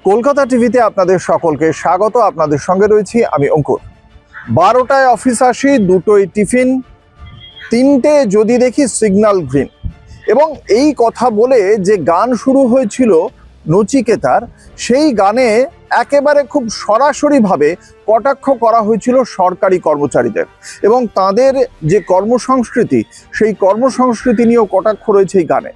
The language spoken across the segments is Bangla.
কলকাতা টিভিতে আপনাদের সকলকে স্বাগত। আপনাদের সঙ্গে রয়েছি আমি অঙ্কুর। 12টায় অফিস আসি, 2টোই টিফিন, 3টে যদি দেখি সিগন্যাল গ্রিন। এবং এই কথা বলে যে গান শুরু হয়েছিল নচিকেতার, সেই গানে একেবারে খুব সরাসরিভাবে কটাক্ষ করা হয়েছিল সরকারি কর্মচারীদের এবং তাদের যে কর্মসংস্কৃতি, সেই কর্মসংস্কৃতি নিয়েও কটাক্ষ রয়েছে এই গানে।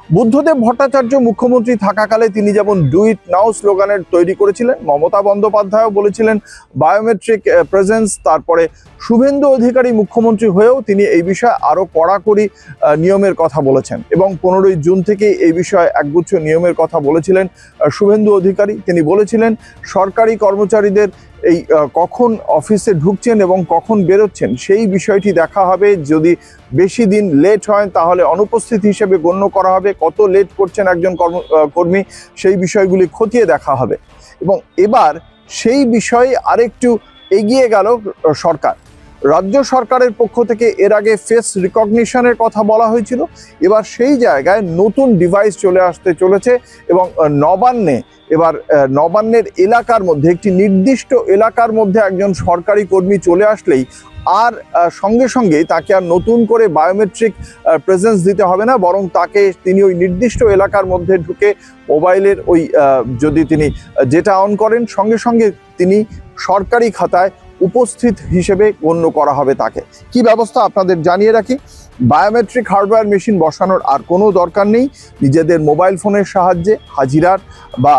বুদ্ধদেব ভট্টাচার্য মুখ্যমন্ত্রী থাকাকালে তিনি যেমন ডু ইট নাও স্লোগানের তৈরি করেছিলেন, মমতা বন্দ্যোপাধ্যায়ও বলেছিলেন বায়োমেট্রিক প্রেজেন্স, তারপরে শুভেন্দু অধিকারী মুখ্যমন্ত্রী হয়েও তিনি এই বিষয়ে আরও কড়াকড়ি নিয়মের কথা বলেছেন এবং 15ই জুন থেকে এই বিষয়ে একগুচ্ছ নিয়মের কথা বলেছিলেন শুভেন্দু অধিকারী। তিনি বলেছিলেন সরকারি কর্মচারীদের এই কখন অফিসে ঢুকছেন এবং কখন বেরোচ্ছেন সেই বিষয়টি দেখা হবে। যদি বেশি দিন লেট হয় তাহলে অনুপস্থিত হিসেবে গণ্য করা হবে। কত লেট করছেন একজন কর্মী সেই বিষয়গুলি খতিয়ে দেখা হবে। এবং এবার সেই বিষয়ে আরেকটু এগিয়ে গেল সরকার। রাজ্য সরকারের পক্ষ থেকে এর আগে ফেস রিকগনিশনের কথা বলা হয়েছিল, এবার সেই জায়গায় নতুন ডিভাইস চলে আসতে চলেছে এবং নবান্নের এলাকার মধ্যে, একটি নির্দিষ্ট এলাকার মধ্যে একজন সরকারি কর্মী চলে আসলেই আর সঙ্গে সঙ্গেই তাকে আর নতুন করে বায়োমেট্রিক প্রেজেন্স দিতে হবে না, বরং তিনি ওই নির্দিষ্ট এলাকার মধ্যে ঢুকে মোবাইলের ওই যদি তিনি যেটা অন করেন সঙ্গে সঙ্গে তিনি সরকারি খাতায় উপস্থিত হিসেবে গণ্য করা হবে তাকে। কি ব্যবস্থা আপনাদের জানিয়ে রাখি, বায়োমেট্রিক হার্ডওয়্যার মেশিন বসানোর আর কোনো দরকার নেই। নিজেদের মোবাইল ফোনের সাহায্যে হাজিরার বা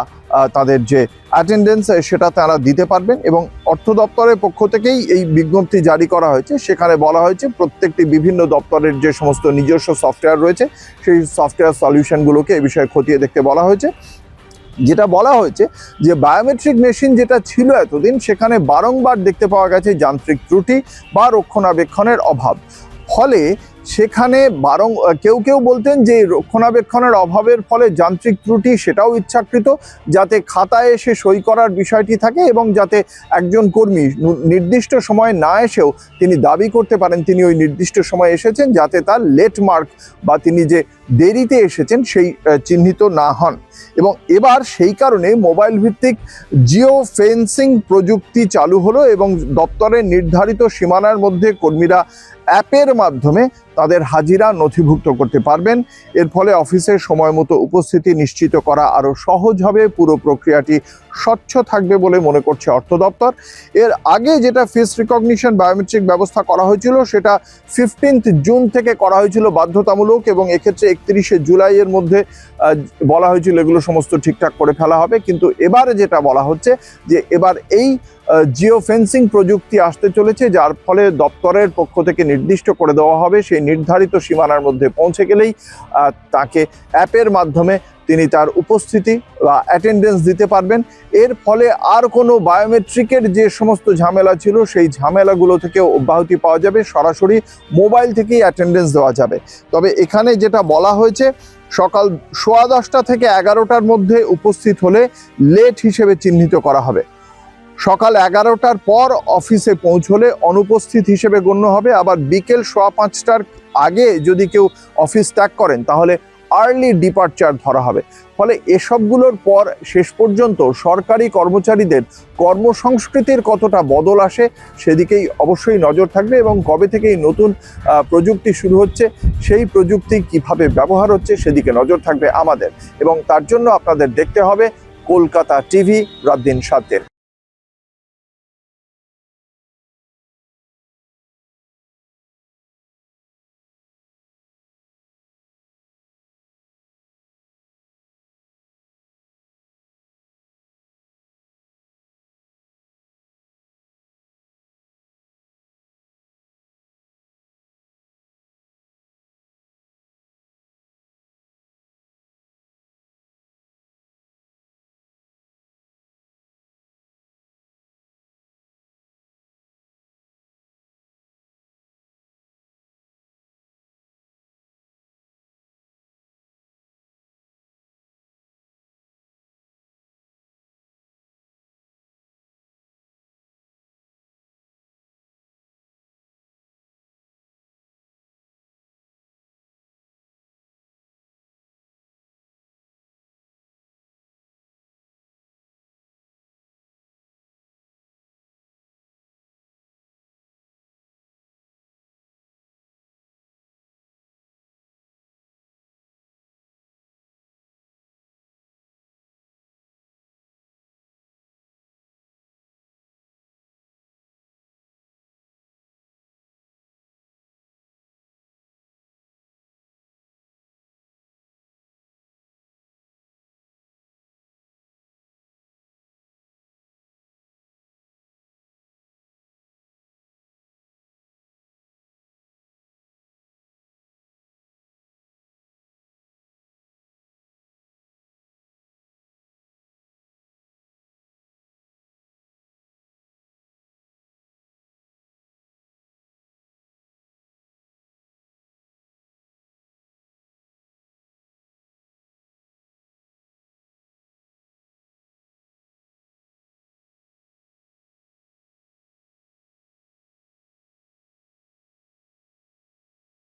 তাদের যে অ্যাটেন্ডেন্স সেটা তারা দিতে পারবেন। এবং অর্থ দপ্তরের পক্ষ থেকেই এই বিজ্ঞপ্তি জারি করা হয়েছে। সেখানে বলা হয়েছে প্রত্যেকটি বিভিন্ন দপ্তরের যে সমস্ত নিজস্ব সফটওয়্যার রয়েছে সেই সফটওয়্যার সলিউশনগুলোকে এই বিষয়ে খতিয়ে দেখতে বলা হয়েছে। যেটা বলা হয়েছে যে বায়োমেট্রিক মেশিন যেটা ছিল এতদিন, সেখানে বারংবার দেখতে পাওয়া গেছে যান্ত্রিক ত্রুটি বা রক্ষণাবেক্ষণের অভাব। ফলে সেখানে কেউ বলতেন যে রক্ষণাবেক্ষণের অভাবের ফলে যান্ত্রিক ত্রুটি, সেটাও ইচ্ছাকৃত, যাতে খাতায় এসে সই করার বিষয়টি থাকে এবং যাতে একজন কর্মী নির্দিষ্ট সময় না এসেও তিনি দাবি করতে পারেন তিনি ওই নির্দিষ্ট সময় এসেছেন, যাতে তার লেট মার্ক বা তিনি যে দেরিতে এসেছেন সেই চিহ্নিত না হন। এবং এবার সেই কারণে মোবাইল ভিত্তিক জিও ফেন্সিং প্রযুক্তি চালু হলো এবং দপ্তরের নির্ধারিত সীমানার মধ্যে কর্মীরা অ্যাপের মাধ্যমে তাদের হাজিরা নথিভুক্ত করতে পারবেন। এর ফলে অফিসের সময় মতো উপস্থিতি নিশ্চিত করা আরও সহজ হবে, পুরো প্রক্রিয়াটি স্বচ্ছ থাকবে বলে মনে করছে অর্থ দপ্তর। এর আগে যেটা ফেস রিকগনিশন বায়োমেট্রিক ব্যবস্থা করা হয়েছিল সেটা 15 জুন থেকে করা হয়েছিল বাধ্যতামূলক এবং এক্ষেত্রে 31শে জুলাইয়ের মধ্যে বলা হয়েছিল এগুলো সমস্ত ঠিকঠাক করে ফেলা হবে। কিন্তু এবারে যেটা বলা হচ্ছে যে এবার এই জিও ফেন্সিং প্রযুক্তি আসতে চলেছে, যার ফলে দপ্তরের পক্ষ থেকে নির্দিষ্ট করে দেওয়া হবে সেই নির্ধারিত সীমানার মধ্যে পৌঁছে গেলেই তাকে অ্যাপের মাধ্যমে তিনি তার উপস্থিতি বা অ্যাটেন্ডেন্স দিতে পারবেন। এর ফলে আর কোনো বায়োমেট্রিকের যে সমস্ত ঝামেলা ছিল সেই ঝামেলাগুলো থেকে অব্যাহতি পাওয়া যাবে, সরাসরি মোবাইল থেকেই অ্যাটেন্ডেন্স দেওয়া যাবে। তবে এখানে যেটা বলা হয়েছে, সকাল 10:15 থেকে 11টার মধ্যে উপস্থিত হলে লেট হিসেবে চিহ্নিত করা হবে। সকাল 11টার পর অফিসে পৌঁছলে অনুপস্থিত হিসেবে গণ্য হবে। আবার বিকেল 5:15টার আগে যদি কেউ অফিস ত্যাগ করেন তাহলে আর্লি ডিপার্চার ধরা হবে। ফলে এসবগুলোর পর শেষ পর্যন্ত সরকারি কর্মচারীদের কর্মসংস্কৃতির কতটা বদল আসে সেদিকেই অবশ্যই নজর থাকবে এবং কবে থেকেই নতুন প্রযুক্তি শুরু হচ্ছে সেই প্রযুক্তি কিভাবে ব্যবহার হচ্ছে সেদিকে নজর থাকবে আমাদের। এবং তার জন্য আপনাদের দেখতে হবে কলকাতা টিভি রাত দিন 7।